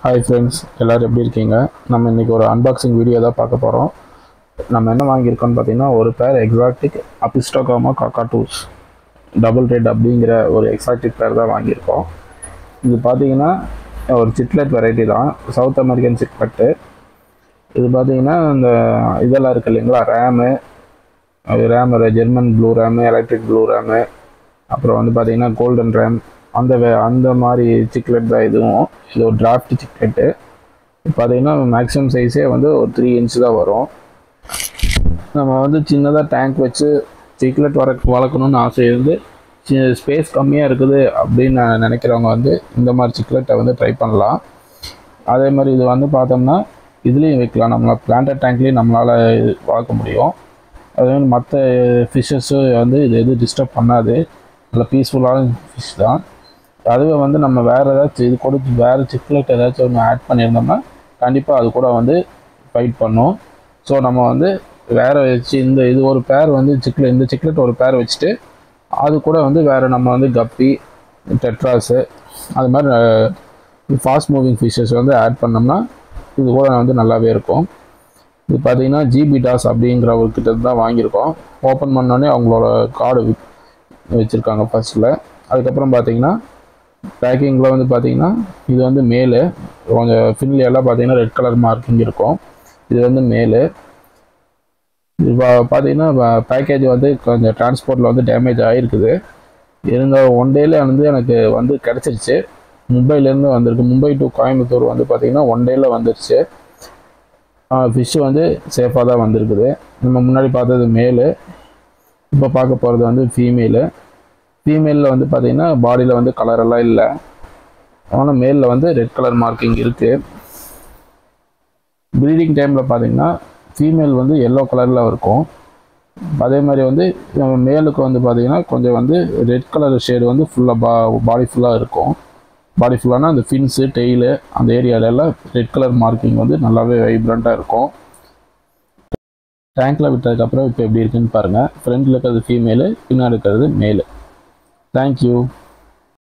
Hi friends, எல்லாரும் எப்படி இருக்கீங்க? நம்ம இன்னைக்கு ஒரு அன்பாக்சிங் வீடியோ தான் பார்க்க போறோம். நம்ம என்ன வாங்கியிருக்கோம்னு பார்த்தீங்கன்னா ஒரு பேர் எக்ஸாட்டிக் அபிஸ்டோகாமா காக்காட்டூஸ் டபுள் ரெட் அப்படிங்கிற ஒரு எக்ஸாட்டிக் பேர் தான் வாங்கியிருக்கோம். இது பார்த்தீங்கன்னா ஒரு சிக்லெட் வெரைட்டி தான், சவுத் அமெரிக்கன் சிக்லெட்டு. இது பார்த்தீங்கன்னா இந்த இதெல்லாம் இருக்குது இல்லைங்களா, RAM German blue RAM, electric blue RAM, அப்புறம் வந்து பார்த்தீங்கன்னா கோல்டன் ரேம், அந்த மாதிரி சிக்லெட் தான் இதுவும். இது ஒரு டிராஃப்ட் சிக்லெட்டு. பார்த்தீங்கன்னா மேக்ஸிமம் சைஸே வந்து ஒரு 3 இன்ச் தான் வரும். நம்ம வந்து சின்னதாக டேங்க் வச்சு சிக்லெட் வளர்க்கணும்னு ஆசை இருந்து ஸ்பேஸ் கம்மியாக இருக்குது அப்படின்னு நினைக்கிறவங்க வந்து இந்த மாதிரி சிக்லெட்டை வந்து ட்ரை பண்ணலாம். அதே மாதிரி இது வந்து பார்த்தோம்னா இதுலேயும் வைக்கலாம், நம்மளை பிளான்டட் டேங்க்லேயும் நம்மளால் வளர்க்க முடியும். அதே மாதிரி மற்ற ஃபிஷ்ஷஸ்ஸு வந்து இது எதுவும் டிஸ்டர்ப் பண்ணாது, நல்ல பீஸ்ஃபுல்லான ஃபிஷ் தான். அதுவே வந்து நம்ம வேறு ஏதாச்சும் இது கூட வேறு சிக்லெட் ஏதாச்சும் ஒன்று ஆட் பண்ணியிருந்தோம்னா கண்டிப்பாக அது கூட வந்து ஃபைட் பண்ணும். ஸோ நம்ம வந்து வேறு வச்சு இது ஒரு பேர் வந்து இந்த சிக்லெட் ஒரு பேர் வச்சுட்டு அது கூட வந்து வேறு நம்ம வந்து கப்பி, டெட்ராஸு, அது மாதிரி ஃபாஸ்ட் மூவிங் ஃபிஷ்ஷஸ் வந்து ஆட் பண்ணோம்னா இது கூட வந்து நல்லாவே இருக்கும். இது பார்த்தீங்கன்னா ஜிபிடாஸ் அப்படிங்கிற ஒரு கிட்ட தான் வாங்கியிருக்கோம். ஓப்பன் பண்ணோடனே அவங்களோட கார்டு வச்சுருக்காங்க ஃபர்ஸ்ட்டில். அதுக்கப்புறம் பார்த்தீங்கன்னா பேக்கிங்கில் வந்து பார்த்தீங்கன்னா இது வந்து மேலு கொஞ்சம் ஃபின்லியெல்லாம் பார்த்தீங்கன்னா ரெட் கலர் மார்க்கிங் இருக்கும். இது வந்து மேலு. இது பார்த்தீங்கன்னா பேக்கேஜ் வந்து கொஞ்சம் டிரான்ஸ்போர்ட்டில் வந்து டேமேஜ் ஆகிருக்குது. இருந்தாலும் 1 டேல வந்து எனக்கு வந்து கிடச்சிருச்சு. மும்பைலேருந்து வந்திருக்கு. மும்பை டு கோயம்புத்தூர் வந்து பார்த்தீங்கன்னா 1 டேல வந்துருச்சு. ஃபிஷ்ஷு வந்து சேஃபாக தான் வந்திருக்குது. நம்ம முன்னாடி பார்த்தது மேலு, இப்போ பார்க்க போகிறது வந்து ஃபீமேலு. ஃபீமேலில் வந்து பார்த்தீங்கன்னா பாடியில் வந்து கலரெல்லாம் இல்லை, ஆனால் மேலில் வந்து ரெட் கலர் மார்க்கிங் இருக்குது. ப்ரீடிங் டைமில் பார்த்தீங்கன்னா ஃபீமேல் வந்து எல்லோ கலரில் இருக்கும். அதே மாதிரி வந்து மேலுக்கு வந்து பார்த்தீங்கன்னா கொஞ்சம் வந்து ரெட் கலர் ஷேடு வந்து ஃபுல்லாக பாடி ஃபுல்லாக இருக்கும். பாடி ஃபுல்லானா அந்த ஃபின்ஸு, டெய்லு அந்த ஏரியாவிலெல்லாம் ரெட் கலர் மார்க்கிங் வந்து நல்லாவே வைப்ரண்ட்டாக இருக்கும். டேங்க்கில் விட்டதுக்கப்புறம் இப்போ எப்படி இருக்குன்னு பாருங்கள். ஃப்ரண்டில் இருக்கிறது ஃபீமேலு, பின்னாடி இருக்கிறது மேலு. Thank you.